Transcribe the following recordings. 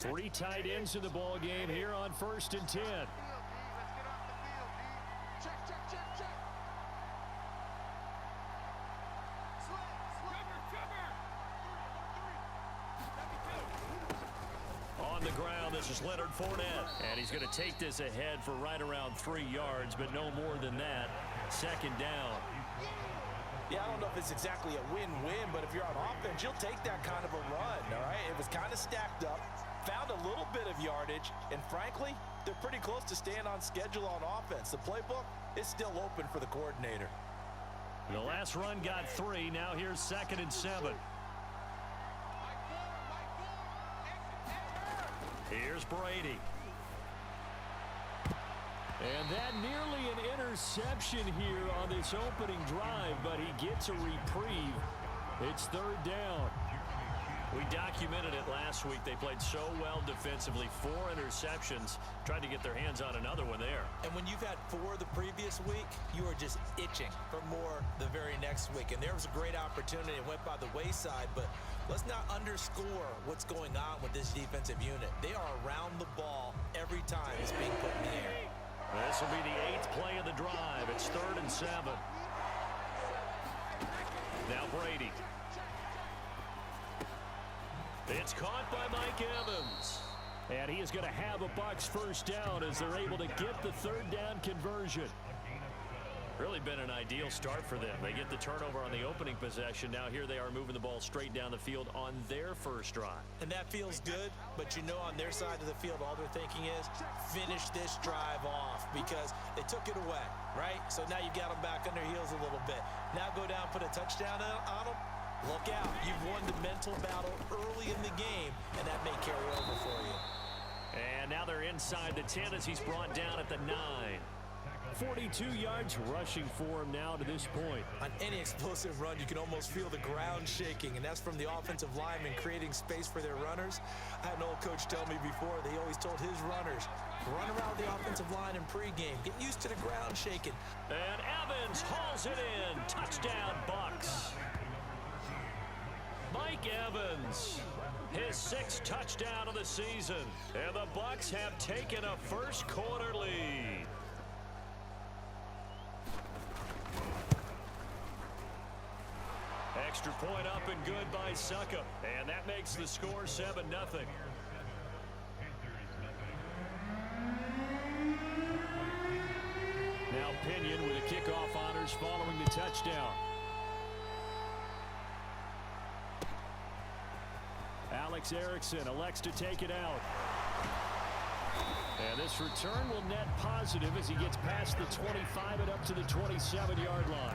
Three tight ends in the ball game here on 1st and 10. On the ground, this is Leonard Fournette. And he's going to take this ahead for right around 3 yards, but no more than that. 2nd down. Yeah, I don't know if it's exactly a win-win, but if you're on offense, you'll take that kind of a run, all right? It was kind of stacked up, found a little bit of yardage, and frankly, they're pretty close to staying on schedule on offense. The playbook is still open for the coordinator. The last run got 3. Now here's 2nd and 7. Here's Brady. And that nearly an interception here on this opening drive, but he gets a reprieve. It's 3rd down. We documented it last week. They played so well defensively. 4 interceptions. Tried to get their hands on another one there. And when you've had 4 the previous week, you are just itching for more the very next week. And there was a great opportunity. It went by the wayside, but let's not underscore what's going on with this defensive unit. They are around the ball every time it's being put in the air. This will be the 8th play of the drive. It's 3rd and 7. Now Brady. It's caught by Mike Evans. And he is going to have a Bucs first down as they're able to get the 3rd down conversion. Really been an ideal start for them. They get the turnover on the opening possession. Now here they are moving the ball straight down the field on their first drive. And that feels good, but you know on their side of the field all they're thinking is finish this drive off because they took it away, right? So now you've got them back on their heels a little bit. Now go down, put a touchdown on them. Look out. You've won the mental battle early in the game, and that may carry over for you. And now they're inside the 10 as he's brought down at the 9. 42 yards rushing for him now to this point. On any explosive run, you can almost feel the ground shaking, and that's from the offensive linemen creating space for their runners. I had an old coach tell me before, they always told his runners, run around the offensive line in pregame. Get used to the ground shaking. And Evans hauls it in. Touchdown, Bucs. Mike Evans, his 6th touchdown of the season. And the Bucs have taken a first quarter lead. Extra point up and good by Suckup. And that makes the score 7-0. Now Pinion with a kickoff honors following the touchdown. Alex Erickson elects to take it out. And this return will net positive as he gets past the 25 and up to the 27-yard line.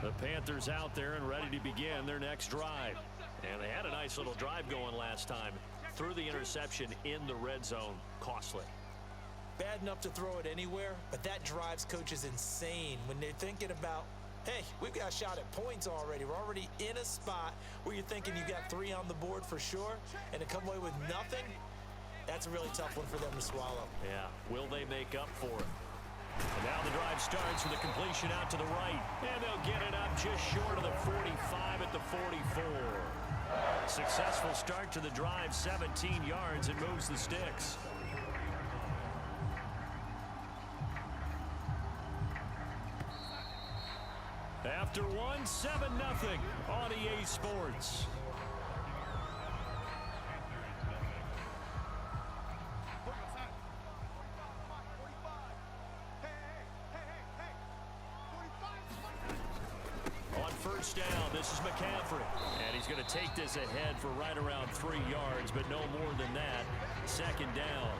The Panthers out there and ready to begin their next drive. And they had a nice little drive going last time. Threw the interception in the red zone. Costly. Bad enough to throw it anywhere, but that drives coaches insane when they're thinking about, hey, we've got a shot at points already. We're already in a spot where you're thinking you got 3 on the board for sure, and to come away with nothing, that's a really tough one for them to swallow. Yeah, will they make up for it? And now the drive starts with a completion out to the right, and they'll get it up just short of the 45 at the 44. Successful start to the drive, 17 yards, and moves the sticks. After one, 7-0 on EA Sports. On first down, this is McCaffrey. And he's going to take this ahead for right around 3 yards, but no more than that. 2nd down.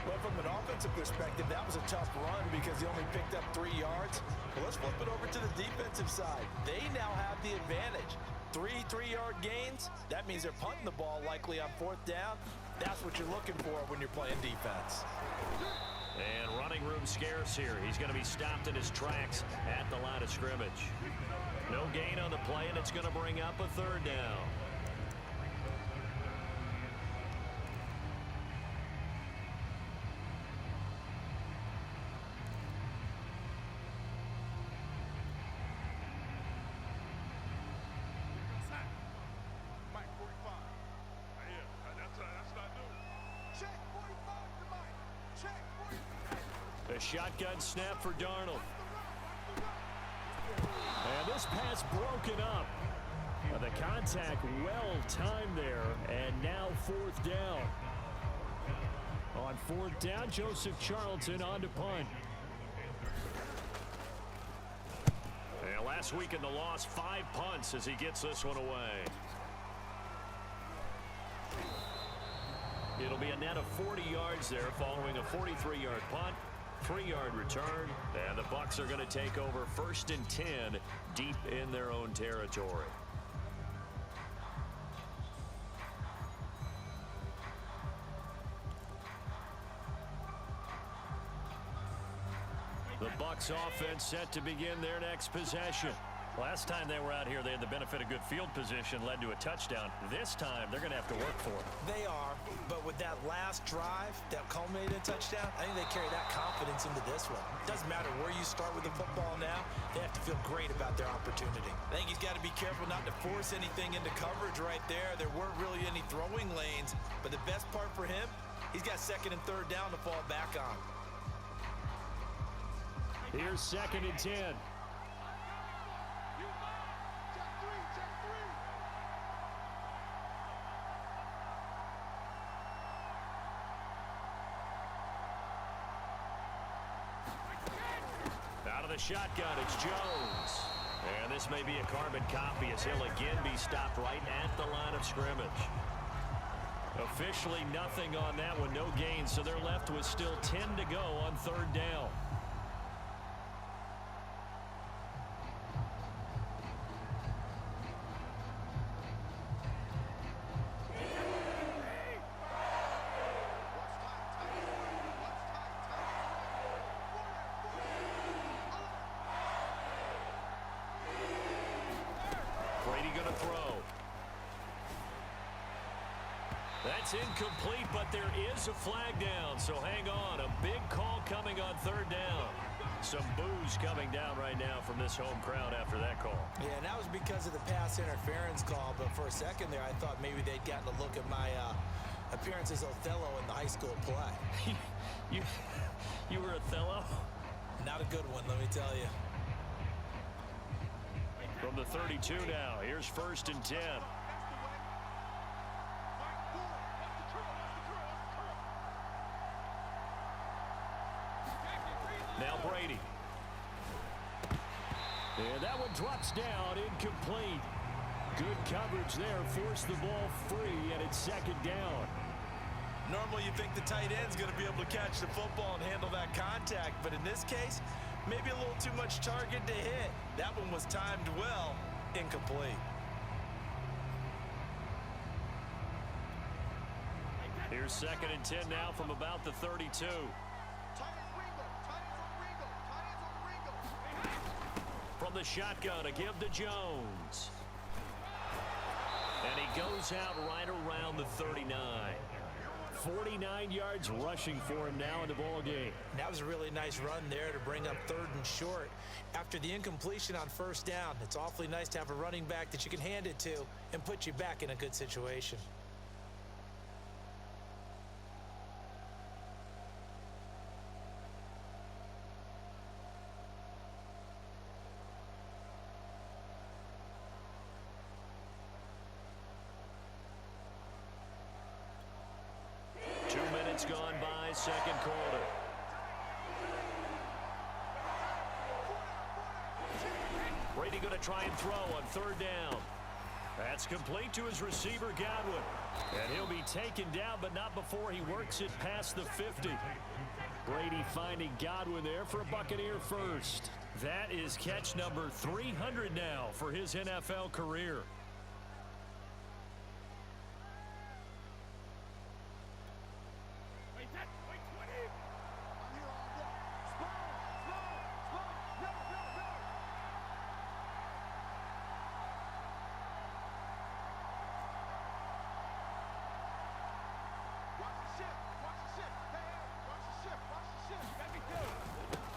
Well, from an offensive perspective, that was a tough run because he only picked up 3 yards. Well, let's flip it over to the defensive side. They now have the advantage. 3 3-yard gains. That means they're punting the ball likely on 4th down. That's what you're looking for when you're playing defense. And running room scarce here. He's going to be stopped in his tracks at the line of scrimmage. No gain on the play, and it's going to bring up a 3rd down. A shotgun snap for Darnold. And this pass broken up. The contact well timed there, and now fourth down. On fourth down, Joseph Charlton on to punt. And last week in the loss, 5 punts as he gets this one away. It'll be a net of 40 yards there following a 43-yard punt, 3-yard return, and the Bucs are going to take over 1st and 10 deep in their own territory. The Bucs offense set to begin their next possession. Last time they were out here, they had the benefit of good field position, led to a touchdown. This time, they're going to have to work for it. They are, but with that last drive that culminated in a touchdown, I think they carry that confidence into this one. Doesn't matter where you start with the football now, they have to feel great about their opportunity. I think he's got to be careful not to force anything into coverage right there. There weren't really any throwing lanes, but the best part for him, he's got 2nd and 3rd down to fall back on. Here's 2nd and 10. Out of the shotgun, it's Jones. And this may be a carbon copy as he'll again be stopped right at the line of scrimmage. Officially nothing on that one, no gain, so they're left with still 10 to go on 3rd down. Brady going to throw. That's incomplete, but there is a flag down, so hang on. A big call coming on 3rd down. Some boos coming down right now from this home crowd after that call. Yeah, and that was because of the pass interference call, but for a second there, I thought maybe they'd gotten a look at my appearance as Othello in the high school play. You were Othello? Not a good one, let me tell you. From the 32 now, here's 1st and 10. Now Brady. And that one drops down, incomplete. Good coverage there, forced the ball free, and it's 2nd down. Normally you think the tight end's going to be able to catch the football and handle that contact, but in this case, maybe a little too much target to hit. That one was timed well, incomplete. Here's 2nd and 10 now from about the 32. From the shotgun, a give to Jones. And he goes out right around the 39. 49 yards rushing for him now in the ball game. That was a really nice run there to bring up 3rd and short. After the incompletion on 1st down, it's awfully nice to have a running back that you can hand it to and put you back in a good situation. It's gone by, 2nd quarter. Brady going to try and throw on 3rd down. That's complete to his receiver, Godwin. And he'll be taken down, but not before he works it past the 50. Brady finding Godwin there for a Buccaneer first. That is catch number 300 now for his NFL career.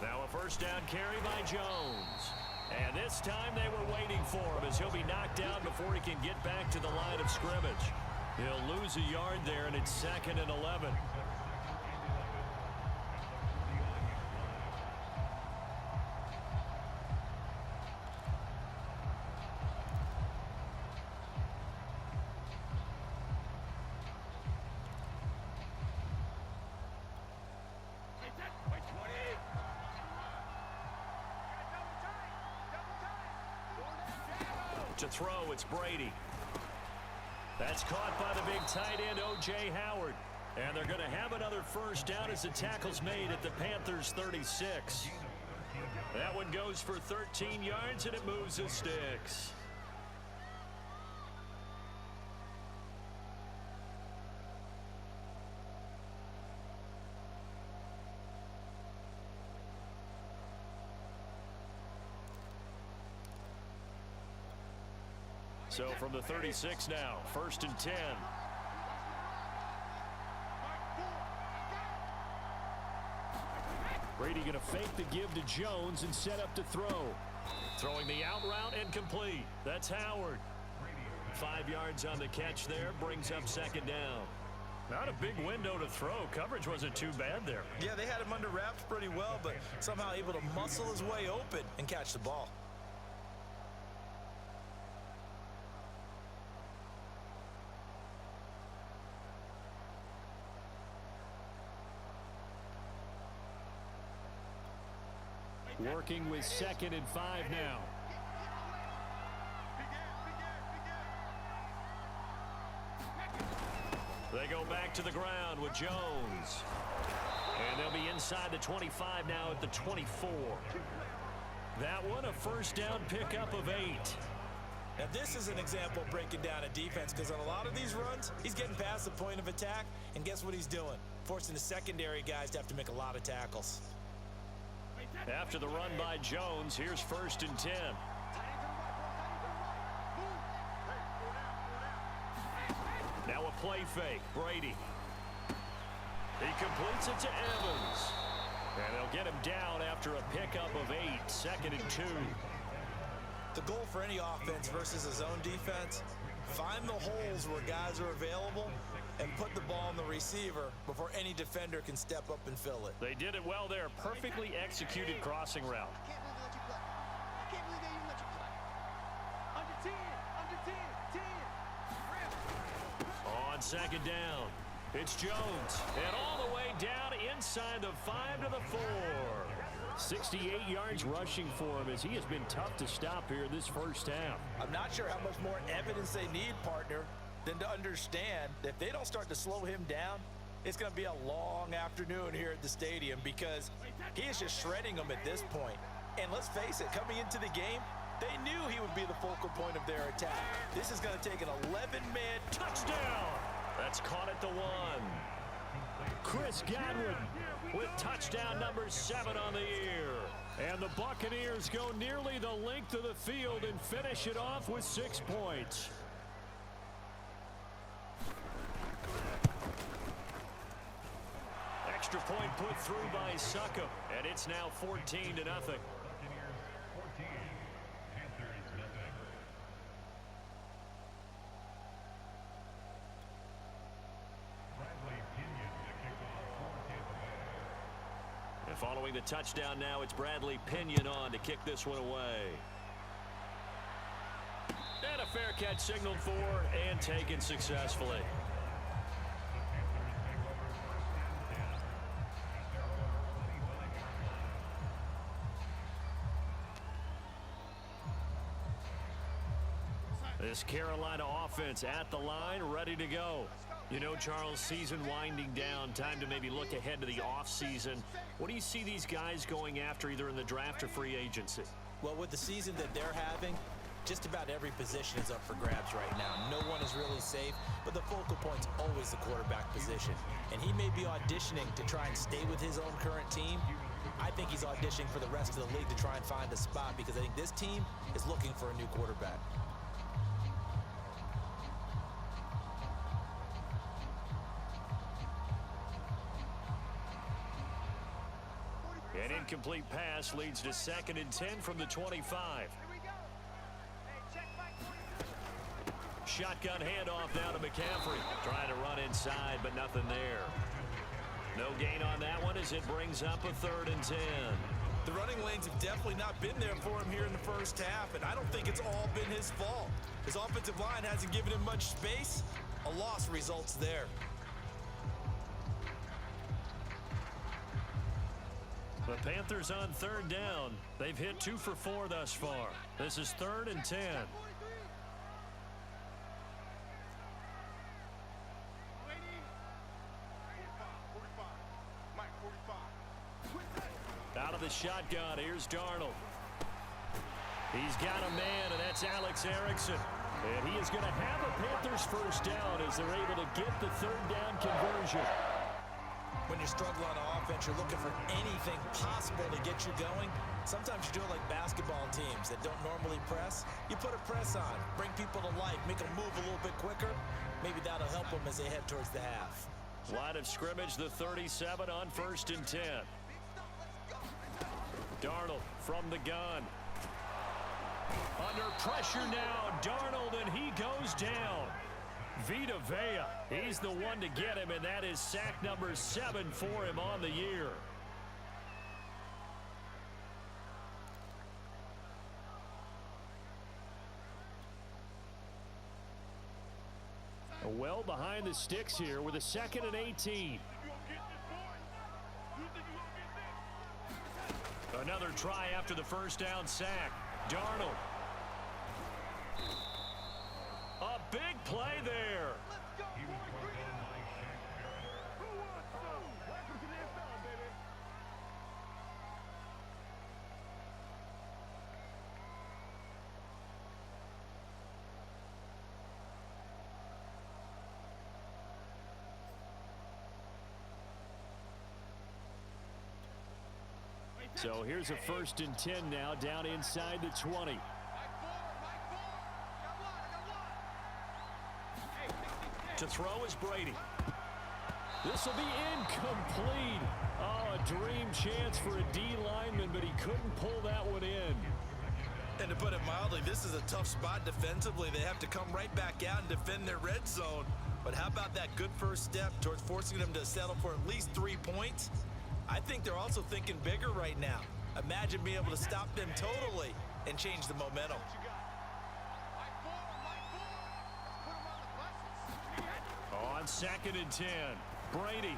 Now a 1st down carry by Jones. And this time they were waiting for him as he'll be knocked down before he can get back to the line of scrimmage. He'll lose a yard there, and it's 2nd and 11. To throw, it's Brady. That's caught by the big tight end, O.J. Howard. And they're going to have another first down as the tackle's made at the Panthers' 36. That one goes for 13 yards, and it moves the sticks. So from the 36 now, 1st and 10. Brady going to fake the give to Jones and set up to throw. Throwing the out route and complete. That's Howard. 5 yards on the catch there, brings up 2nd down. Not a big window to throw. Coverage wasn't too bad there. Yeah, they had him under wraps pretty well, but somehow able to muscle his way open and catch the ball. Working with 2nd and 5 now. They go back to the ground with Jones. And they'll be inside the 25 now at the 24. That one a first down pickup of 8. Now this is an example of breaking down a defense, because on a lot of these runs, he's getting past the point of attack, and guess what he's doing? Forcing the secondary guys to have to make a lot of tackles. After the run by Jones, here's 1st and 10. Now a play fake, Brady. He completes it to Evans. And they'll get him down after a pickup of 8, 2nd and 2. The goal for any offense versus a zone defense, find the holes where guys are available and put the ball on the receiver before any defender can step up and fill it. They did it well there. Perfectly executed crossing route. On 2nd down, it's Jones. And all the way down inside the 5 to the 4. 68 yards rushing for him as he has been tough to stop here this first half. I'm not sure how much more evidence they need, partner, than to understand that if they don't start to slow him down, it's going to be a long afternoon here at the stadium, because he is just shredding them at this point. And let's face it, coming into the game, they knew he would be the focal point of their attack. This is going to take an 11-man touchdown. That's caught at the 1. Chris Godwin with touchdown number 7 on the year. And the Buccaneers go nearly the length of the field and finish it off with 6 points. Extra point put through by Succo, and it's now 14-0. And following the touchdown now, it's Bradley Pinion on to kick this one away. And a fair catch signaled for and taken successfully. This Carolina offense at the line, ready to go. You know, Charles, season winding down, time to maybe look ahead to the offseason. What do you see these guys going after, either in the draft or free agency? Well, with the season that they're having, just about every position is up for grabs right now. No one is really safe, but the focal point's always the quarterback position. And he may be auditioning to try and stay with his own current team. I think he's auditioning for the rest of the league to try and find a spot, because I think this team is looking for a new quarterback. An incomplete pass leads to 2nd and 10 from the 25. Shotgun handoff down to McCaffrey. Trying to run inside, but nothing there. No gain on that one as it brings up a 3rd and 10. The running lanes have definitely not been there for him here in the first half, and I don't think it's all been his fault. His offensive line hasn't given him much space. A loss results there. The Panthers on 3rd down. They've hit 2 for 4 thus far. This is 3rd and 10. shotgun. Here's Darnold. He's got a man, and that's Alex Erickson. And he is going to have a Panthers first down as they're able to get the third down conversion. When you're struggling on offense, you're looking for anything possible to get you going. Sometimes you do it like basketball teams that don't normally press. You put a press on, bring people to life, make them move a little bit quicker. Maybe that'll help them as they head towards the half. Line of scrimmage, the 37 on 1st and 10. Darnold from the gun. Under pressure now, Darnold, and he goes down. Vita Vea, he's the one to get him, and that is sack number 7 for him on the year. Well behind the sticks here with a 2nd and 18. Another try after the first down sack. Darnold. A big play there. So here's a 1st and 10 now down inside the 20. To throw is Brady. This will be incomplete. Oh, a dream chance for a D lineman, but he couldn't pull that one in. And to put it mildly, this is a tough spot defensively. They have to come right back out and defend their red zone. But how about that good first step towards forcing them to settle for at least 3 points? I think they're also thinking bigger right now. Imagine being able to stop them totally and change the momentum. On 2nd and 10, Brady.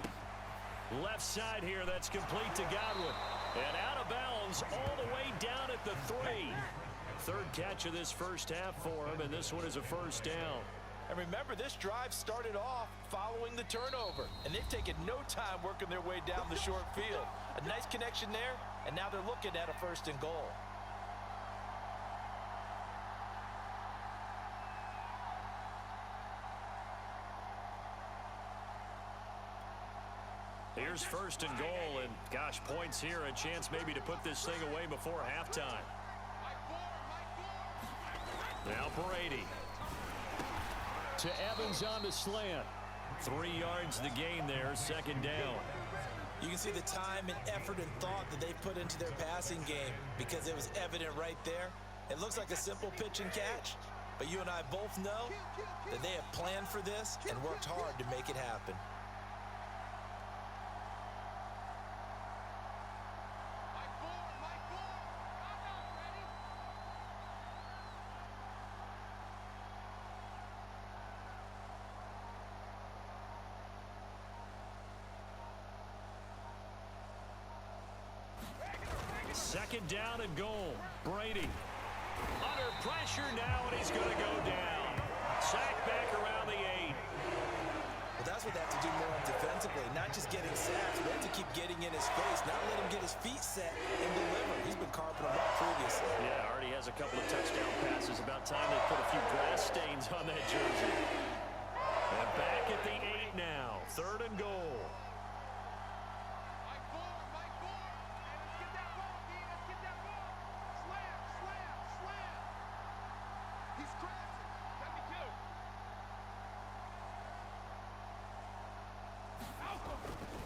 Left side here, that's complete to Godwin. And out of bounds all the way down at the 3. 3rd catch of this first half for him, and this one is a first down. And remember, this drive started off following the turnover, and they've taken no time working their way down the short field. A nice connection there, and now they're looking at a 1st and goal. Here's 1st and goal, and gosh, points here, a chance maybe to put this thing away before halftime. Now Brady. To Evans on the slant. 3 yards the gain there, 2nd down. You can see the time and effort and thought that they put into their passing game because it was evident right there. It looks like a simple pitch and catch, but you and I both know that they have planned for this and worked hard to make it happen. Second down and goal. Brady. Under pressure now, and he's going to go down. Sacked back around the 8. Well, that's what they have to do more defensively, not just getting sacks, but have to keep getting in his face, not let him get his feet set and deliver. He's been carping him up previously. Yeah, already has a couple of touchdown passes. About time they put a few grass stains on that jersey. And back at the 8 now. 3rd and goal.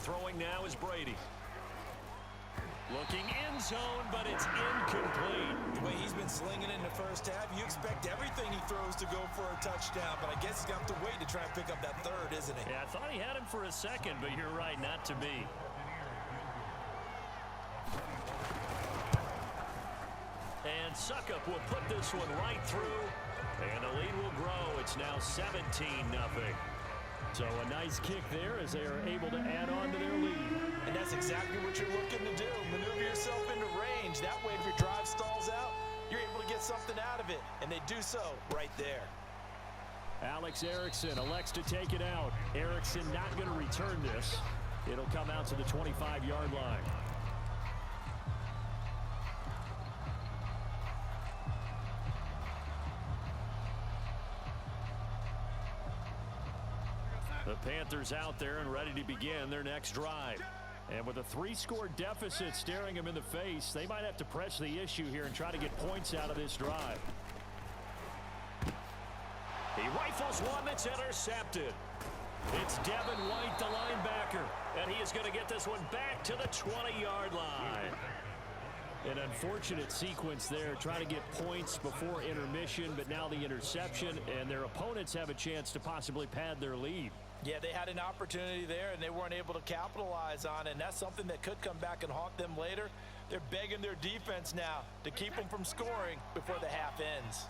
Throwing now is Brady. Looking end zone, but it's incomplete. The way he's been slinging in the first half, you expect everything he throws to go for a touchdown, but I guess he's going to have to wait to try and pick up that 3rd, isn't he? Yeah, I thought he had him for a second, but you're right, not to be. And Suckup will put this one right through, and the lead will grow. It's now 17-0. So a nice kick there as they are able to add on to their lead. And that's exactly what you're looking to do. Maneuver yourself into range. That way, if your drive stalls out, you're able to get something out of it. And they do so right there. Alex Erickson elects to take it out. Erickson not going to return this. It'll come out to the 25-yard line. The Panthers out there and ready to begin their next drive. And with a 3-score deficit staring them in the face, they might have to press the issue here and try to get points out of this drive. He rifles one that's intercepted. It's Devin White, the linebacker, and he is going to get this one back to the 20-yard line. An unfortunate sequence there, trying to get points before intermission, but now the interception, and their opponents have a chance to possibly pad their lead. Yeah, they had an opportunity there, and they weren't able to capitalize on it, and that's something that could come back and haunt them later. They're begging their defense now to keep them from scoring before the half ends.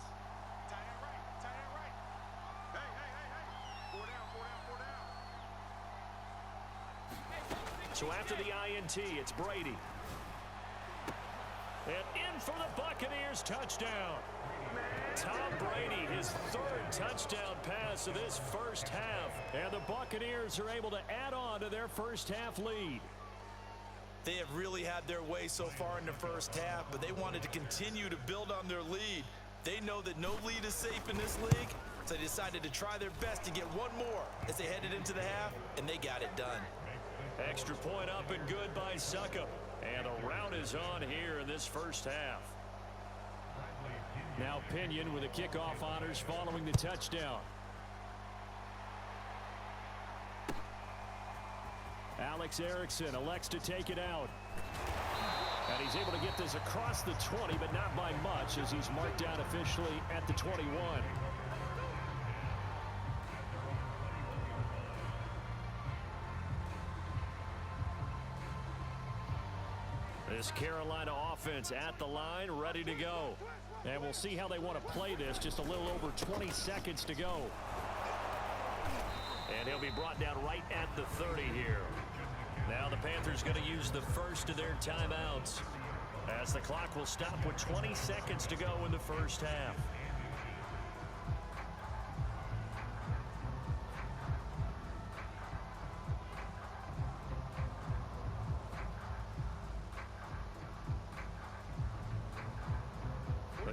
So after the INT, it's Brady. And in for the Buccaneers, touchdown. Tom Brady, his 3rd touchdown pass of this first half. And the Buccaneers are able to add on to their first half lead. They have really had their way so far in the first half, but they wanted to continue to build on their lead. They know that no lead is safe in this league, so they decided to try their best to get one more as they headed into the half, and they got it done. Extra point up and good by Suckup. And the round is on here in this first half. Now Pinion with the kickoff honors following the touchdown. Alex Erickson elects to take it out. And he's able to get this across the 20, but not by much, as he's marked down officially at the 21. This Carolina offense at the line, ready to go. And we'll see how they want to play this. Just a little over 20 seconds to go. And he'll be brought down right at the 30 here. Now the Panthers going to use the first of their timeouts, as the clock will stop with 20 seconds to go in the first half.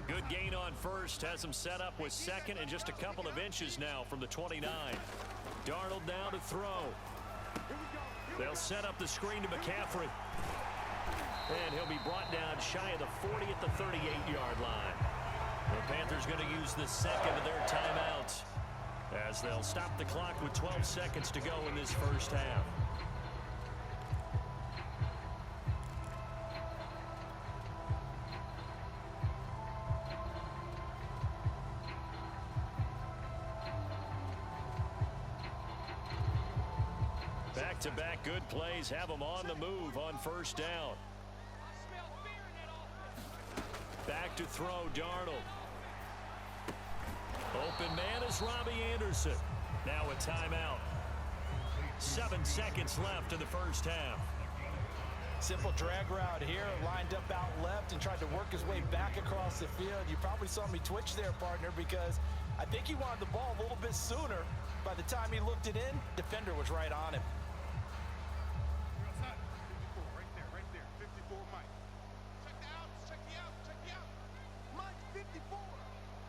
Good gain on first, has him set up with second and just a couple of inches now from the 29. Darnold now to throw. They'll set up the screen to McCaffrey. And he'll be brought down shy of the 40 at the 38-yard line. The Panthers going to use the second of their timeouts, as they'll stop the clock with 12 seconds to go in this first half. Back-to-back good plays have them on the move on first down. Back to throw, Darnold. Open man is Robbie Anderson. Now a timeout. 7 seconds left in the first half. Simple drag route here, lined up out left and tried to work his way back across the field. You probably saw me twitch there, partner, because I think he wanted the ball a little bit sooner. By the time he looked it in, defender was right on him. Right there, 54, Mike. Check the outs, check the outs, check the outs. Mike 54,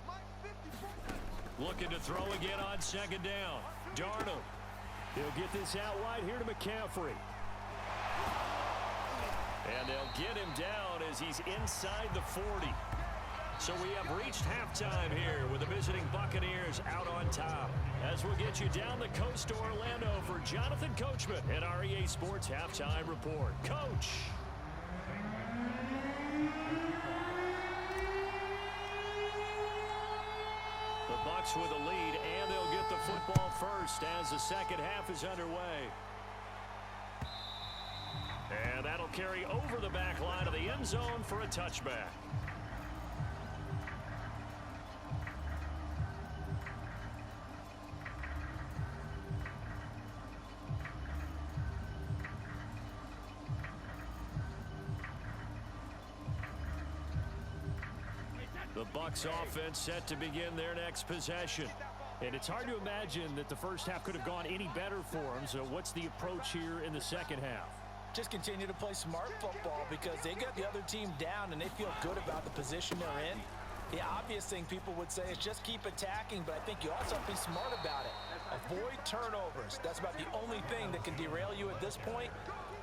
Mike 54. Looking to throw again on second down. Darnold. He'll get this out wide here to McCaffrey. And they'll get him down as he's inside the 40. So we have reached halftime here with the visiting Buccaneers out on top. As we'll get you down the coast to Orlando for Jonathan Coachman and our EA Sports Halftime Report. Coach. The Bucs with a lead, and they'll get the football first as the second half is underway. And that'll carry over the back line of the end zone for a touchback. The Bucs offense set to begin their next possession. And it's hard to imagine that the first half could have gone any better for them. So what's the approach here in the second half? Just continue to play smart football, because they got the other team down and they feel good about the position they're in. The obvious thing people would say is just keep attacking, but I think you also have to be smart about it. Avoid turnovers. That's about the only thing that can derail you at this point.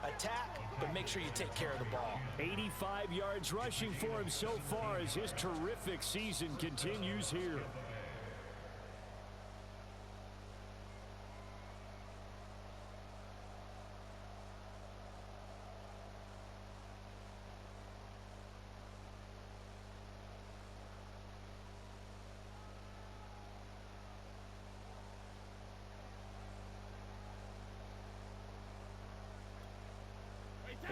Attack, but make sure you take care of the ball. 85 yards rushing for him so far as his terrific season continues here.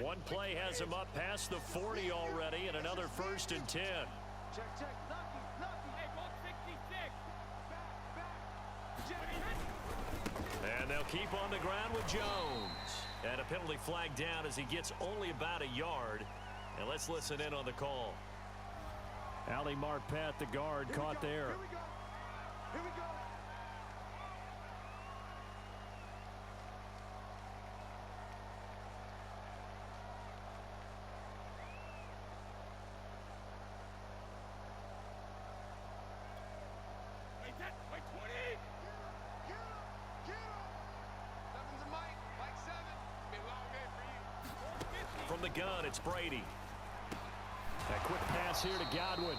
One play has him up past the 40 already, and another 1st and 10. Check. Lucky. Hey, ball 66. And they'll keep on the ground with Jones. And a penalty flag down as he gets only about a yard. And let's listen in on the call. Ali Marpet, the guard, caught there. Here we go. Wait, 20. Get him. 7's a Mike. Mike 7. Be a long day for you. From the gun, it's Brady. A quick pass here to Godwin.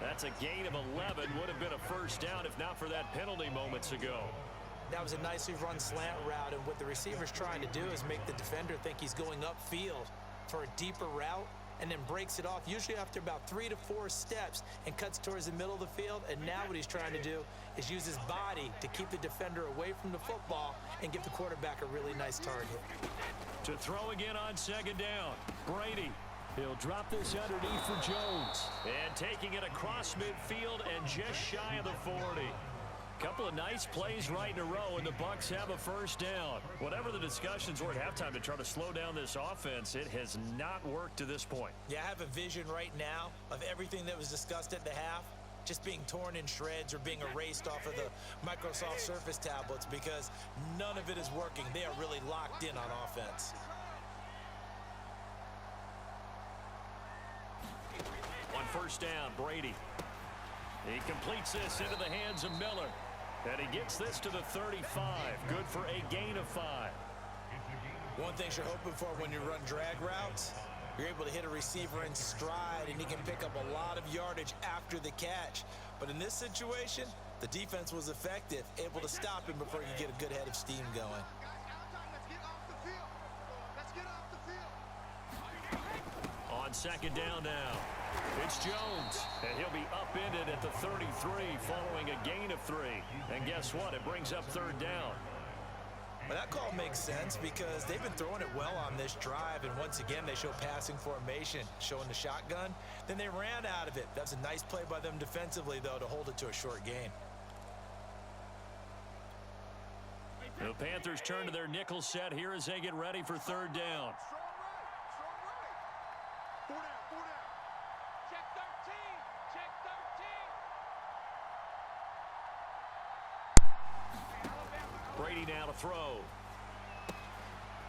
That's a gain of 11. Would have been a 1st down if not for that penalty moments ago. That was a nicely run slant route, and what the receiver's trying to do is make the defender think he's going upfield for a deeper route, and then breaks it off, usually after about 3 to 4 steps, and cuts towards the middle of the field. And now what he's trying to do is use his body to keep the defender away from the football and give the quarterback a really nice target. To throw again on 2nd down, Brady. He'll drop this underneath for Jones. And taking it across midfield and just shy of the 40. Couple of nice plays right in a row, and the Bucs have a 1st down. Whatever the discussions were at halftime to try to slow down this offense, it has not worked to this point. Yeah, I have a vision right now of everything that was discussed at the half just being torn in shreds or being erased off of the Microsoft Surface tablets, because none of it is working. They are really locked in on offense. On 1st down, Brady. He completes this into the hands of Miller. And he gets this to the 35. Good for a gain of 5. One thing you're hoping for when you run drag routes, you're able to hit a receiver in stride, and he can pick up a lot of yardage after the catch. But in this situation, the defense was effective, able to stop him before you get a good head of steam going. Let's get off the field. Let's get off the field. On 2nd down now, it's Jones, and he'll be upended at the 33 following a gain of 3. And guess what? It brings up 3rd down. Well, that call makes sense because they've been throwing it well on this drive, and once again they show passing formation, showing the shotgun. Then they ran out of it. That's a nice play by them defensively, though, to hold it to a short gain. The Panthers turn to their nickel set here as they get ready for 3rd down. Strong right. 4 down. Check 13. Check 13. Brady now to throw.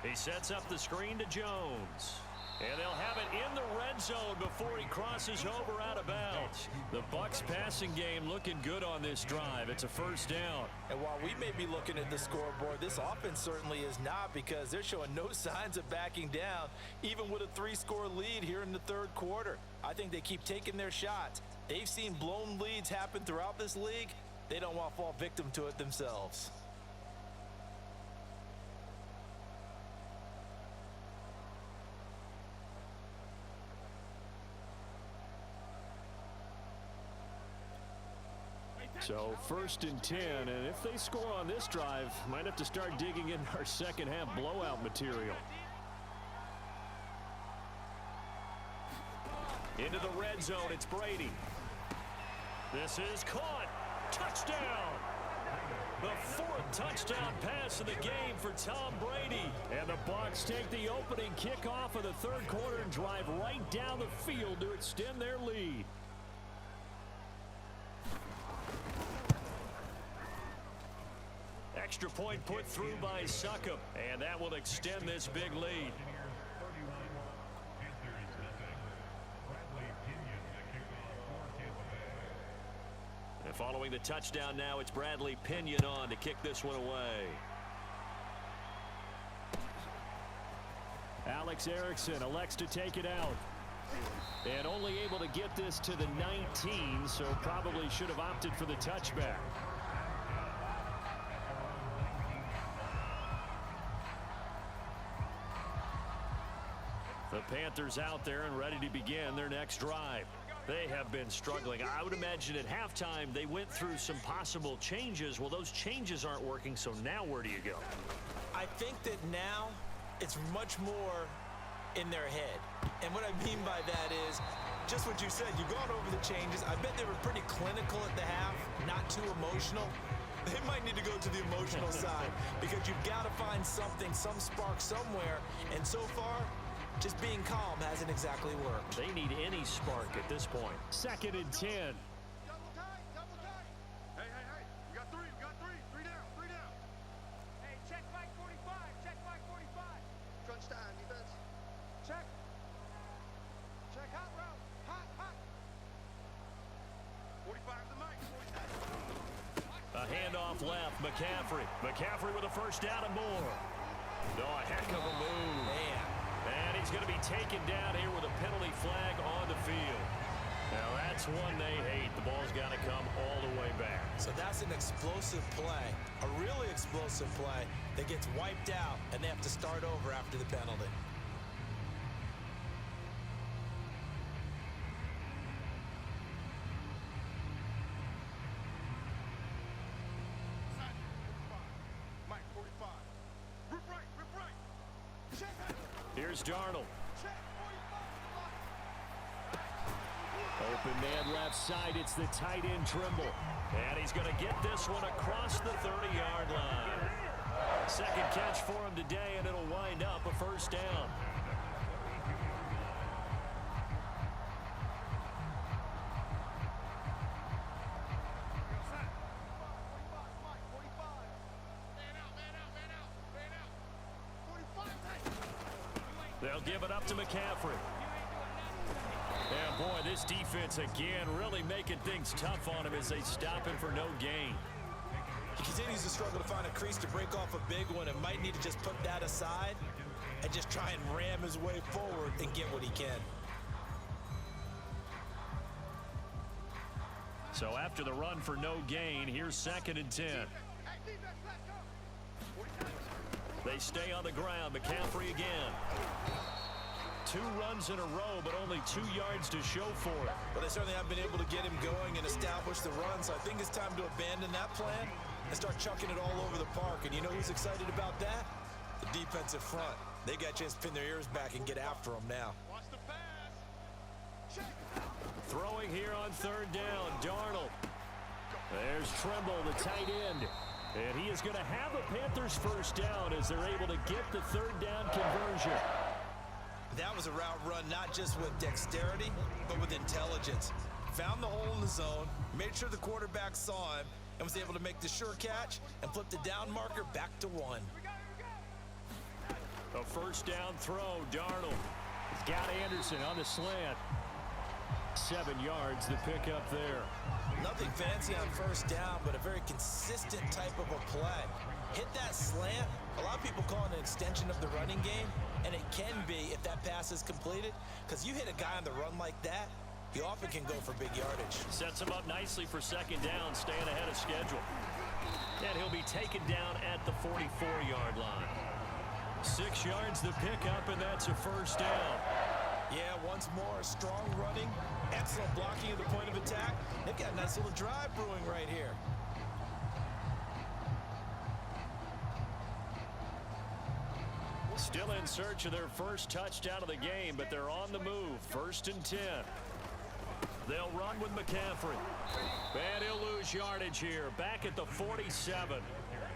He sets up the screen to Jones. And they'll have it in the red zone before he crosses over out of bounds. The Bucs passing game looking good on this drive. It's a 1st down. And while we may be looking at the scoreboard, this offense certainly is not, because they're showing no signs of backing down, even with a 3-score lead here in the 3rd quarter. I think they keep taking their shots. They've seen blown leads happen throughout this league. They don't want to fall victim to it themselves. So 1st and 10, and if they score on this drive, might have to start digging in our 2nd half blowout material. Into the red zone, it's Brady. This is caught. Touchdown! The 4th touchdown pass of the game for Tom Brady. And the Bucs take the opening kickoff of the 3rd quarter and drive right down the field to extend their lead. Extra point put through by Succop, and that will extend this big lead. And following the touchdown now, it's Bradley Pinion on to kick this one away. Alex Erickson elects to take it out. And only able to get this to the 19, so probably should have opted for the touchback. The Panthers out there and ready to begin their next drive. They have been struggling. I would imagine at halftime they went through some possible changes. Well, those changes aren't working, so now where do you go? I think that now it's much more in their head. And what I mean by that is just what you said. You've gone over the changes. I bet they were pretty clinical at the half, not too emotional. They might need to go to the emotional side because you've got to find something, some spark somewhere. And so far, just being calm hasn't exactly worked. They need any spark at this point. 2nd and 10. Double tight, double tight. Hey, hey, hey. We got three. Three down, three down. Hey, check Mike 45. Check Mike 45. Crunch time, defense. Check. Check hot route. Hot. 45 to Mike. 45. A handoff left. McCaffrey with a first down and more. Oh, a heck of a move. Man. And he's going to be taken down here with a penalty flag on the field. Now, that's one they hate. The ball's got to come all the way back. So that's an explosive play, a really explosive play that gets wiped out, and they have to start over after the penalty. Mike 45. Rip right. Check. Here's Darnold. Check 45. Open man left side. It's the tight end Trimble. And he's going to get this one across the 30-yard line. Second catch for him today, and it'll wind up a first down. They'll give it up to McCaffrey. And boy, this defense again really making things tough on him as they stop him for no gain. He continues to struggle to find a crease to break off a big one and might need to just put that aside and just try and ram his way forward and get what he can. So after the run for no gain, here's 2nd and 10. They stay on the ground. McCaffrey again. 2 runs in a row, but only 2 yards to show for it. But they certainly have been able to get him going and establish the run, so I think it's time to abandon that plan and start chucking it all over the park. And you know who's excited about that? The defensive front. They got a chance to pin their ears back and get after him now. Watch the pass. Check. Throwing here on 3rd down, Darnold. There's Trimble, the tight end. And he is going to have a Panthers first down as they're able to get the 3rd down conversion. That was a route run not just with dexterity, but with intelligence. Found the hole in the zone, made sure the quarterback saw him, and was able to make the sure catch and flip the down marker back to 1. A first down throw, Darnold. He's got Anderson on the slant. 7 yards the pickup there. Nothing fancy on first down, but a very consistent type of a play. Hit that slant. A lot of people call it an extension of the running game, and it can be if that pass is completed, because you hit a guy on the run like that, he often can go for big yardage. Sets him up nicely for 2nd down, staying ahead of schedule. And he'll be taken down at the 44-yard line. 6 yards the pickup, and that's a first down. Yeah, once more, strong running, excellent blocking at the point of attack. They've got a nice little drive brewing right here. Still in search of their first touchdown of the game, but they're on the move. 1st and 10. They'll run with McCaffrey. And he'll lose yardage here. Back at the 47.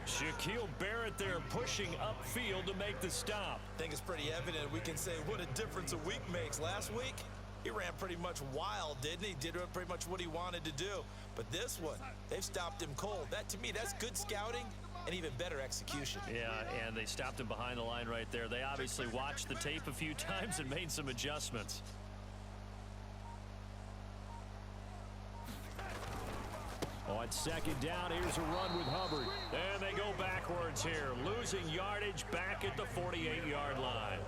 Shaquille Barrett there pushing upfield to make the stop. I think it's pretty evident. We can say what a difference a week makes. Last week, he ran pretty much wild, didn't he? Did pretty much what he wanted to do. But this one, they've stopped him cold. That, to me, that's good scouting and even better execution. Yeah, and they stopped him behind the line right there. They obviously watched the tape a few times and made some On second down, here's a run with Hubbard. And they go backwards here, losing yardage back at the 48-yard line.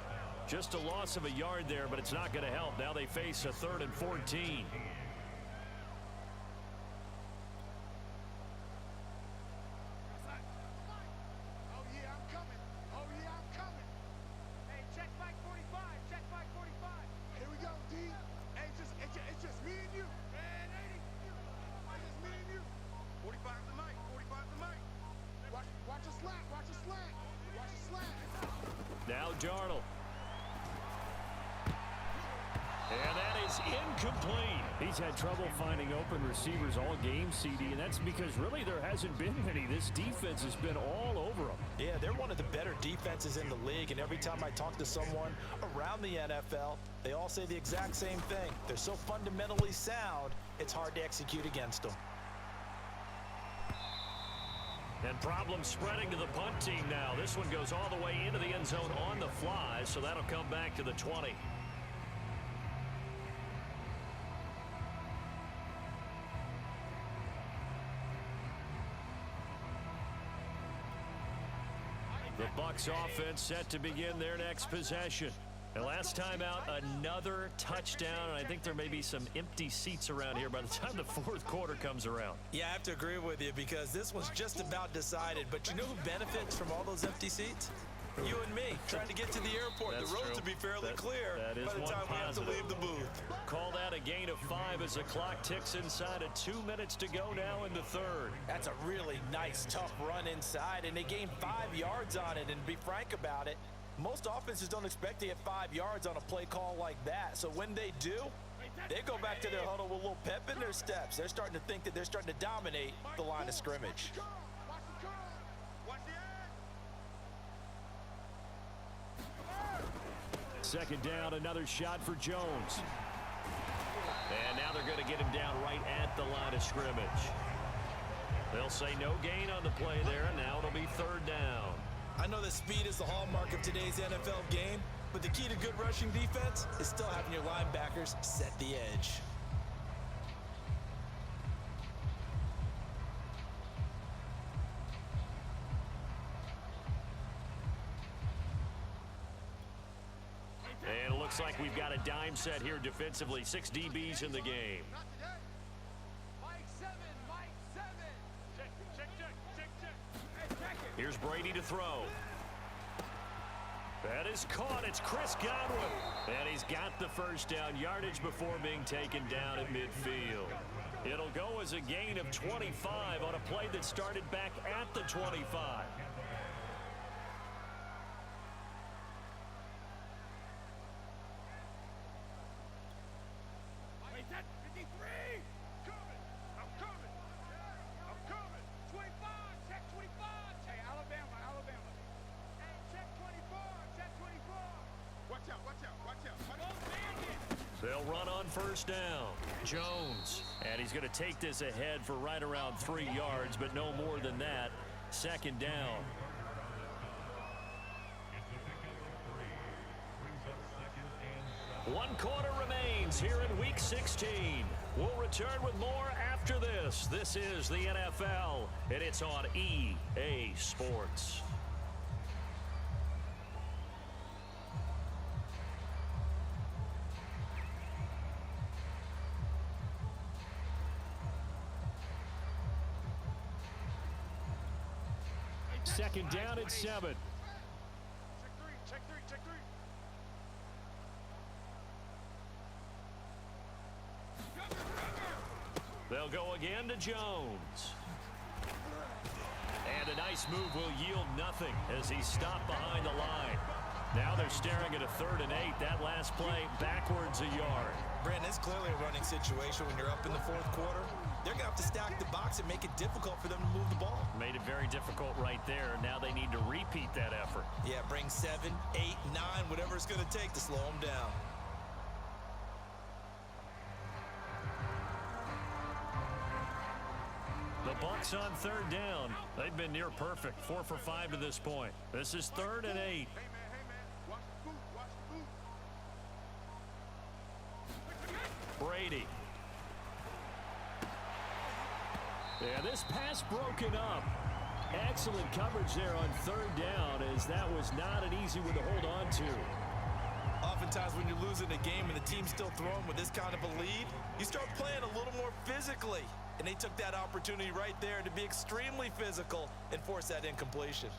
Just a loss of a yard there, but it's not going to help. Now they face a 3rd and 14. Now Darnold. And that is incomplete. He's had trouble finding open receivers all game, CD, and that's because really there hasn't been many. This defense has been all over them. Yeah, they're one of the better defenses in the league, and every time I talk to someone around the NFL, they all say the exact same thing. They're so fundamentally sound, it's hard to execute against them. And problems spreading to the punt team now. This one goes all the way into the end zone on the fly, so that'll come back to the 20. The Bucs offense set to begin their next possession. And last time out, another touchdown, and I think there may be some empty seats around here by the time the 4th quarter comes around. Yeah, I have to agree with you because this was just about decided. But you know who benefits from all those empty seats? You and me, trying to get to the airport. That's the road true. to be fairly clear by the time we have to leave the booth. Call that a gain of 5 as the clock ticks inside of 2 minutes to go now in the 3rd. That's a really nice, tough run inside, and they gained 5 yards on it. And to be frank about it, most offenses don't expect to get 5 yards on a play call like that. So when they do, they go back to their huddle with a little pep in their steps. They're starting to think that they're starting to dominate the line of scrimmage. Second down, another shot for Jones. And now they're going to get him down right at the line of scrimmage. They'll say no gain on the play there, and now it'll be 3rd down. I know that speed is the hallmark of today's NFL game, but the key to good rushing defense is still having your linebackers set the edge. And it looks like we've got a dime set here defensively. 6 DBs in the game. Here's Brady to throw. That is caught. It's Chris Godwin. And he's got the first down yardage before being taken down at midfield. It'll go as a gain of 25 on a play that started back at the 25. They'll run on first down. Jones. And he's going to take this ahead for right around 3 yards, but no more than that. Second down. One quarter remains here in Week 16. We'll return with more after this. This is the NFL, and it's on EA Sports. Second down at 7. Check three. They'll go again to Jones. And a nice move will yield nothing as he's stopped behind the line. Now they're staring at a 3rd and 8. That last play backwards a yard. Brandon, it's clearly a running situation when you're up in the 4th quarter. They're going to have to stack the box and make it difficult for them to move the ball. Made it very difficult right there. Now they need to repeat that effort. Yeah, bring 7, 8, 9, whatever it's going to take to slow them down. The Bucs on 3rd down. They've been near perfect. 4 for 5 to this point. This is 3rd and 8. Hey, man. Watch the boot. Brady. Yeah, this pass broken up. Excellent coverage there on third down, as that was not an easy one to hold on to. Oftentimes when you're losing a game and the team's still throwing with this kind of a lead, you start playing a little more physically. And they took that opportunity right there to be extremely physical and force that incompletion.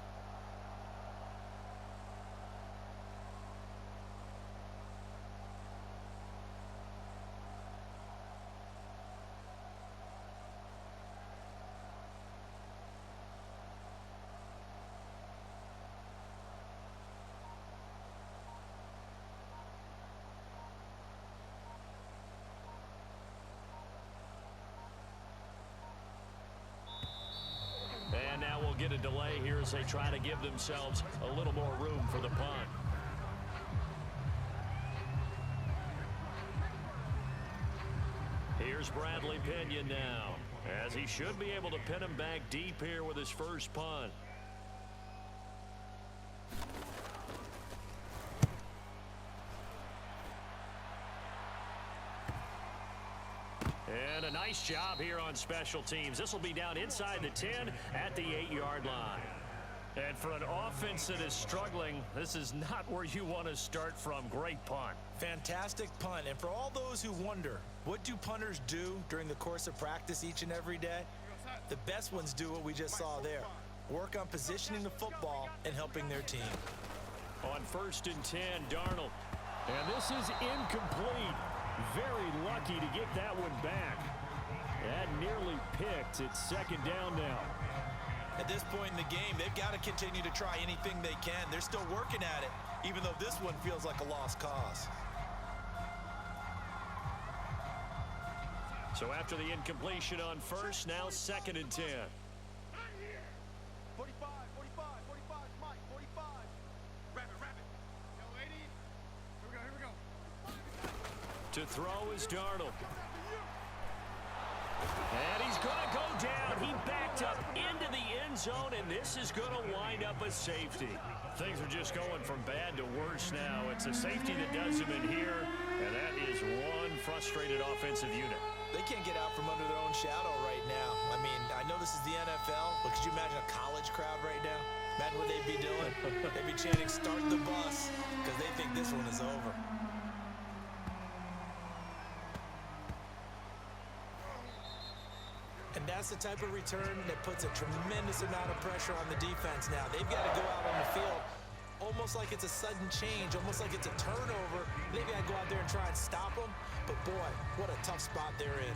And now we'll get a delay here as they try to give themselves a little more room for the punt. Here's Bradley Pinion now, as he should be able to pin him back deep here with his first punt. And a nice job here on special teams. This will be down inside the 10 at the 8-yard line. And for an offense that is struggling, this is not where you want to start from. Great punt. Fantastic punt. And for all those who wonder, what do punters do during the course of practice each and every day? The best ones do what we just saw there. Work on positioning the football and helping their team. On 1st and 10, Darnold. And this is incomplete. Very lucky to get that one back. That nearly picked. It's 2nd down now. At this point in the game, they've got to continue to try anything they can. They're still working at it, even though this one feels like a lost cause. So after the incompletion on 1st, now 2nd and 10. 45, 45, 45, Mike, 45. Rapid. Yo, 80. Here we go. To throw is Darnold. And he's going to go down. He backed up into the end zone, and this is going to wind up a safety. Things are just going from bad to worse now. It's a safety that does him in here, and that is one frustrated offensive unit. They can't get out from under their own shadow right now. I mean, I know this is the NFL, but could you imagine a college crowd right now? Imagine what they'd be doing. They'd be chanting, "Start the bus," because they think this one is over. And that's the type of return that puts a tremendous amount of pressure on the defense now. They've got to go out on the field almost like it's a sudden change, almost like it's a turnover. They've got to go out there and try and stop them. But, boy, what a tough spot they're in.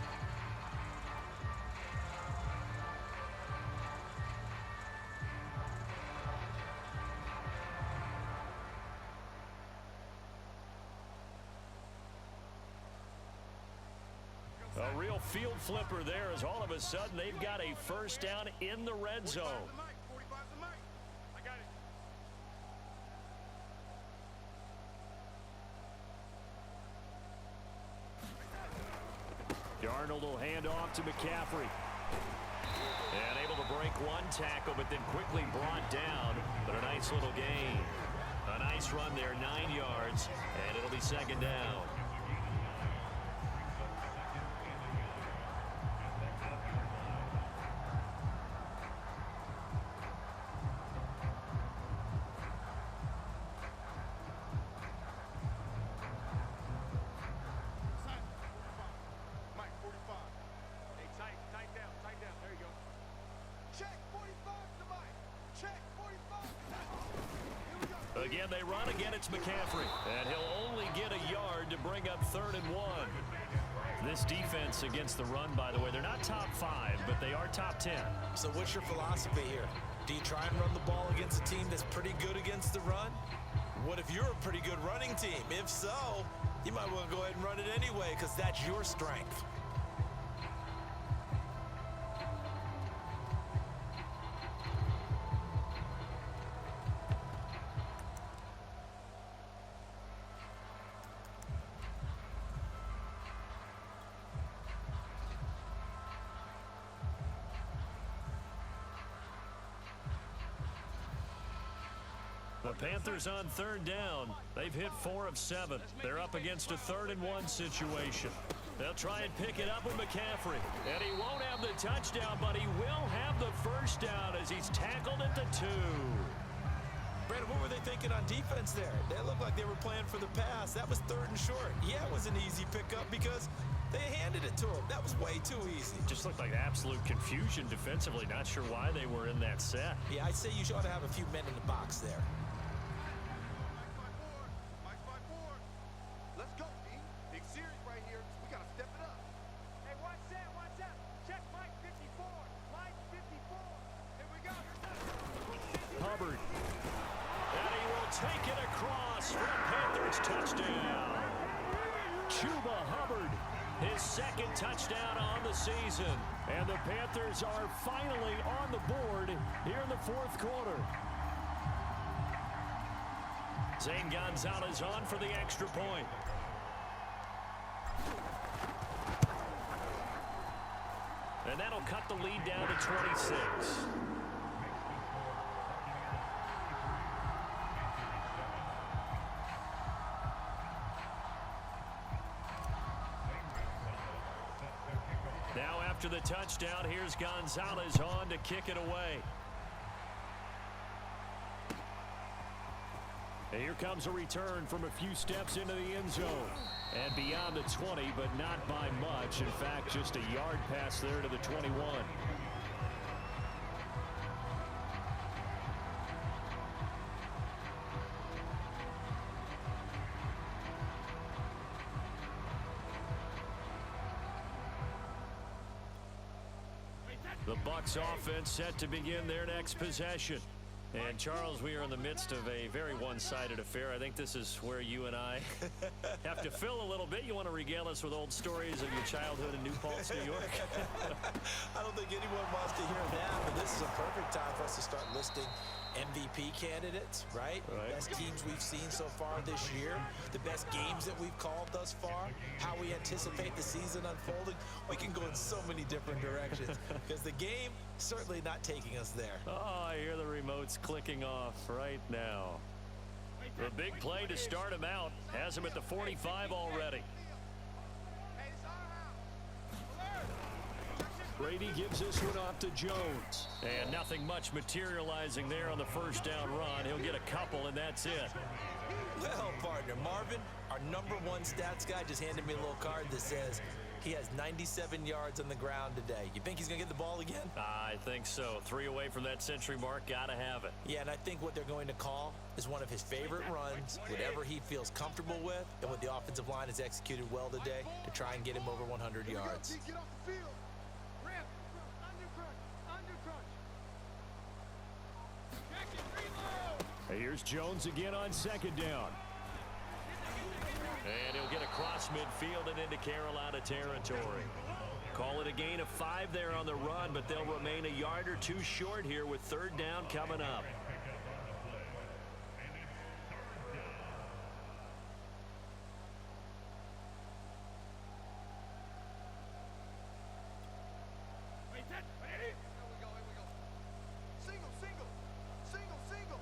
A real field flipper there, as all of a sudden they've got a 1st down in the red zone. 45 to Mike. I got it. Darnold will hand off to McCaffrey. And able to break one tackle, but then quickly brought down. But a nice little gain. A nice run there, 9 yards, and it'll be 2nd down. Again, they run. Again, it's McCaffrey. And he'll only get a yard to bring up 3rd and 1. This defense against the run, by the way, they're not top 5, but they are top 10. So what's your philosophy here? Do you try and run the ball against a team that's pretty good against the run? What if you're a pretty good running team? If so, you might want to go ahead and run it anyway because that's your strength. The Panthers on 3rd down. They've hit 4 of 7. They're up against a 3rd and 1 situation. They'll try and pick it up with McCaffrey. And he won't have the touchdown, but he will have the first down as he's tackled at the 2. Brandon, what were they thinking on defense there? They looked like they were playing for the pass. That was 3rd and short. Yeah, it was an easy pickup because they handed it to him. That was way too easy. Just looked like absolute confusion defensively. Not sure why they were in that set. Yeah, I'd say you ought to have a few men in the box there. Let's go, D. Big series right here. We got to step it up. Hey, watch that, watch that. Check Mike 54. Mike 54. Here we go. Hubbard. And he will take it across for a Panthers touchdown. Chuba Hubbard, his 2nd touchdown on the season. And the Panthers are finally on the board here in the 4th quarter. Zane Gonzalez on for the extra point. And that'll cut the lead down to 26. Now after the touchdown, here's Gonzalez on to kick it away. And here comes a return from a few steps into the end zone. And beyond the 20, but not by much. In fact, just a yard pass there to the 21. The Bucs offense set to begin their next possession. And, Charles, we are in the midst of a very one-sided affair. I think this is where you and I have to fill a little bit. You want to regale us with old stories of your childhood in New Paltz, New York? I don't think anyone wants to hear that, but this is a perfect time for us to start listing MVP candidates, right? Best teams we've seen so far this year, the best games that we've called thus far, how we anticipate the season unfolding. We can go in so many different directions because the game certainly not taking us there. Oh, I hear the remotes clicking off right now. The big play to start him out has him at the 45 already. Brady gives this one off to Jones. And nothing much materializing there on the first down run. He'll get a couple, and that's it. Well, partner, Marvin, our #1 stats guy, just handed me a little card that says he has 97 yards on the ground today. You think he's going to get the ball again? I think so. 3 away from that century mark. Got to have it. Yeah, and I think what they're going to call is one of his favorite runs, whatever he feels comfortable with, and what the offensive line has executed well today to try and get him over 100 yards. Get off the field. Ramp. Under crunch. Here's Jones again on 2nd down. And he'll get across midfield and into Carolina territory. Call it a gain of 5 there on the run, but they'll remain a yard or 2 short here with 3rd down coming up. Here we go. Single.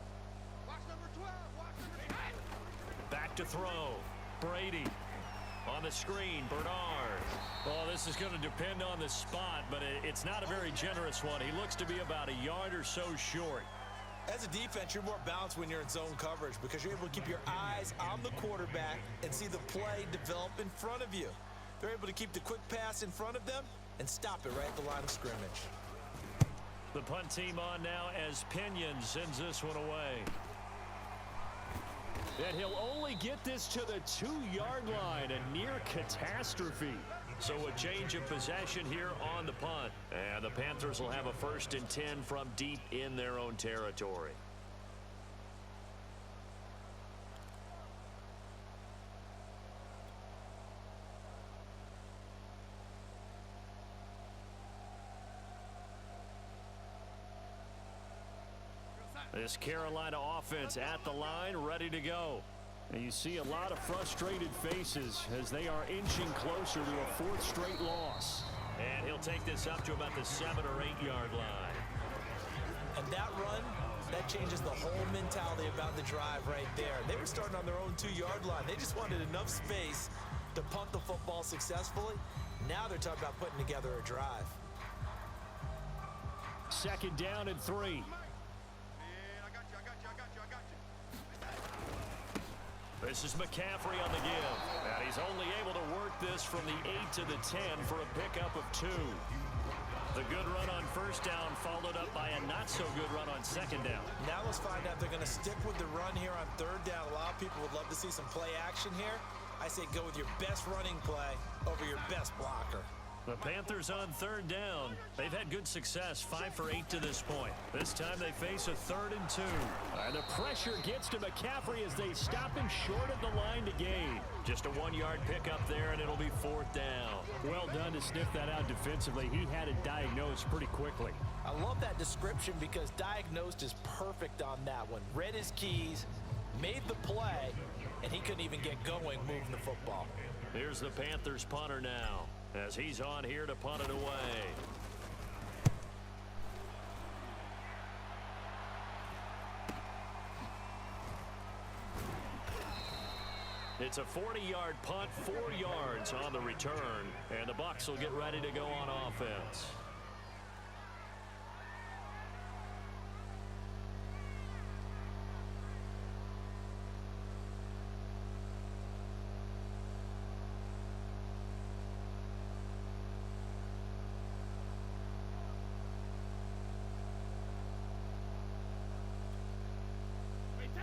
Watch number 12. Back to throw. Brady on the screen. Bernard. Oh, this is going to depend on the spot, but it's not a very generous one. He looks to be about a yard or so short. As a defense, you're more balanced when you're in zone coverage because you're able to keep your eyes on the quarterback and see the play develop in front of you. They're able to keep the quick pass in front of them and stop it right at the line of scrimmage. The punt team on now as Pinion sends this one away. And he'll only get this to the 2-yard line, a near catastrophe. So a change of possession here on the punt. And the Panthers will have a 1st and 10 from deep in their own territory. This Carolina offense at the line, ready to go. And you see a lot of frustrated faces as they are inching closer to a 4th straight loss. And he'll take this up to about the 7- or 8-yard line. And that run, that changes the whole mentality about the drive right there. They were starting on their own 2-yard line. They just wanted enough space to punt the football successfully. Now they're talking about putting together a drive. 2nd down and 3. Man, I got you. This is McCaffrey on the give. And he's only able to work this from the 8 to the 10 for a pickup of 2. The good run on 1st down followed up by a not-so-good run on 2nd down. Now let's find out if they're going to stick with the run here on 3rd down. A lot of people would love to see some play action here. I say go with your best running play over your best blocker. The Panthers on 3rd down. They've had good success, 5 for 8 to this point. This time they face a 3rd and 2. And the pressure gets to McCaffrey as they stop him short of the line to gain. Just a 1-yard pickup there, and it'll be 4th down. Well done to sniff that out defensively. He had it diagnosed pretty quickly. I love that description because diagnosed is perfect on that one. Read his keys, made the play, and he couldn't even get going moving the football. Here's the Panthers punter now, as he's on here to punt it away. It's a 40-yard punt, 4 yards on the return, and the Bucs will get ready to go on offense.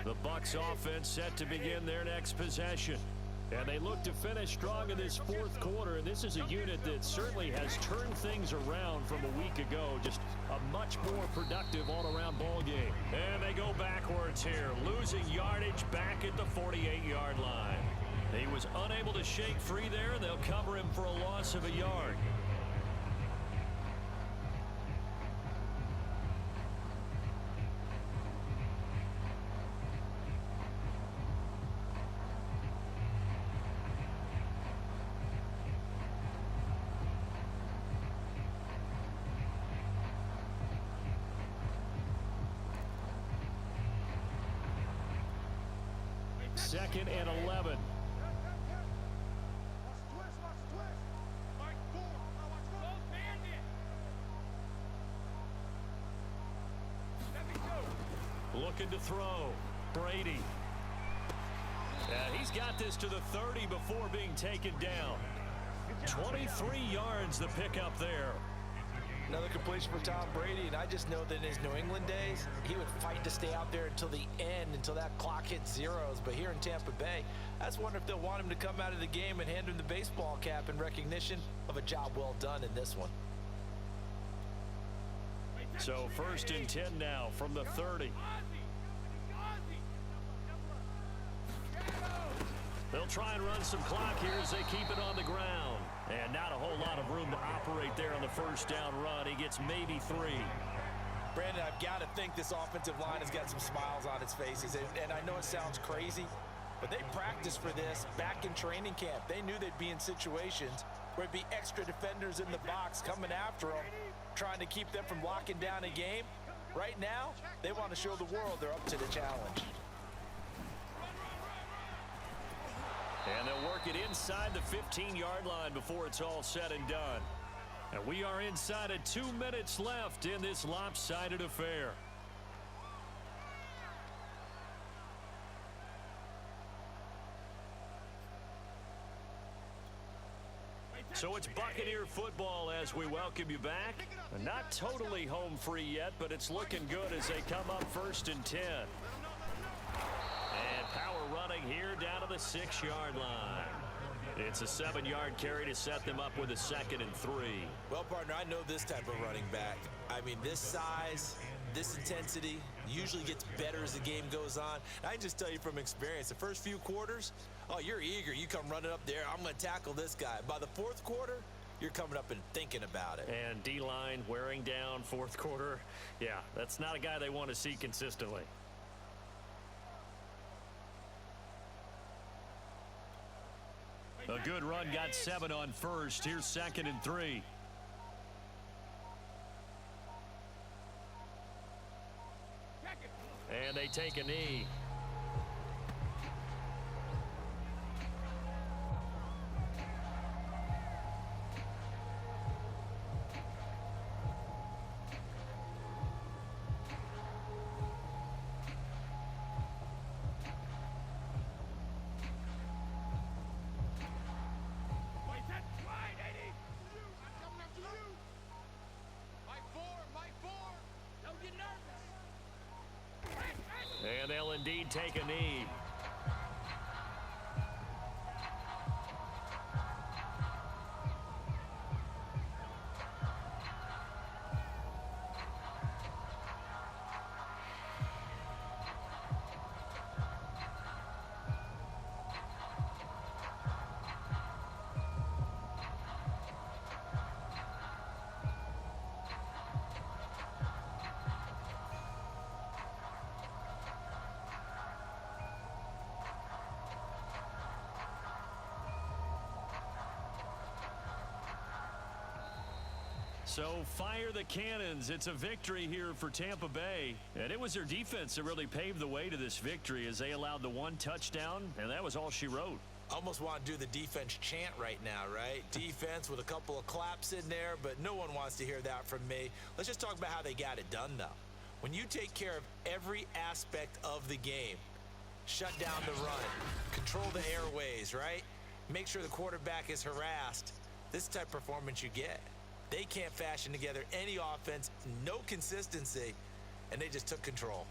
The Bucs offense set to begin their next possession. And they look to finish strong in this 4th quarter. And this is a unit that certainly has turned things around from a week ago. Just a much more productive all-around ball game. And they go backwards here, losing yardage back at the 48-yard line. He was unable to shake free there. They'll cover him for a loss of a yard. Second and 11. Watch the twist. Mike, 4. Now watch 4. Go, bandit. Let me go. Looking to throw. Brady. He's got this to the 30 before being taken down. 23 yards the pickup there. Another completion for Tom Brady, and I just know that in his New England days, he would fight to stay out there until the end, until that clock hit zeros. But here in Tampa Bay, I just wonder if they'll want him to come out of the game and hand him the baseball cap in recognition of a job well done in this one. So 1st and 10 now from the 30. They'll try and run some clock here as they keep it on the ground. And not a whole lot of room to operate there on the 1st down run. He gets maybe 3. Brandon, I've got to think this offensive line has got some smiles on its faces. And I know it sounds crazy, but they practiced for this back in training camp. They knew they'd be in situations where it'd be extra defenders in the box coming after them, trying to keep them from locking down a game. Right now, they want to show the world they're up to the challenge. And they'll work it inside the 15-yard line before it's all said and done. And we are inside of 2 minutes left in this lopsided affair. So it's Buccaneer football as we welcome you back. Not totally home free yet, but it's looking good as they come up 1st and 10. And power running here down to the 6-yard line. It's a 7-yard carry to set them up with a 2nd and 3. Well, partner, I know this type of running back. I mean, this size, this intensity usually gets better as the game goes on. I can just tell you from experience, the first few quarters, oh, you're eager. You come running up there. I'm going to tackle this guy. By the 4th quarter, you're coming up and thinking about it. And D-line wearing down 4th quarter. Yeah, that's not a guy they want to see consistently. A good run got 7 on 1st. Here's 2nd and 3. And they take a knee. indeed take a knee. So fire the cannons. It's a victory here for Tampa Bay. And it was their defense that really paved the way to this victory as they allowed the one touchdown, and that was all she wrote. Almost want to do the defense chant right now, right? Defense with a couple of claps in there, but no one wants to hear that from me. Let's just talk about how they got it done, though. When you take care of every aspect of the game, shut down the run, control the airways, right? Make sure the quarterback is harassed. This type of performance you get. They can't fashion together any offense, no consistency, and they just took control.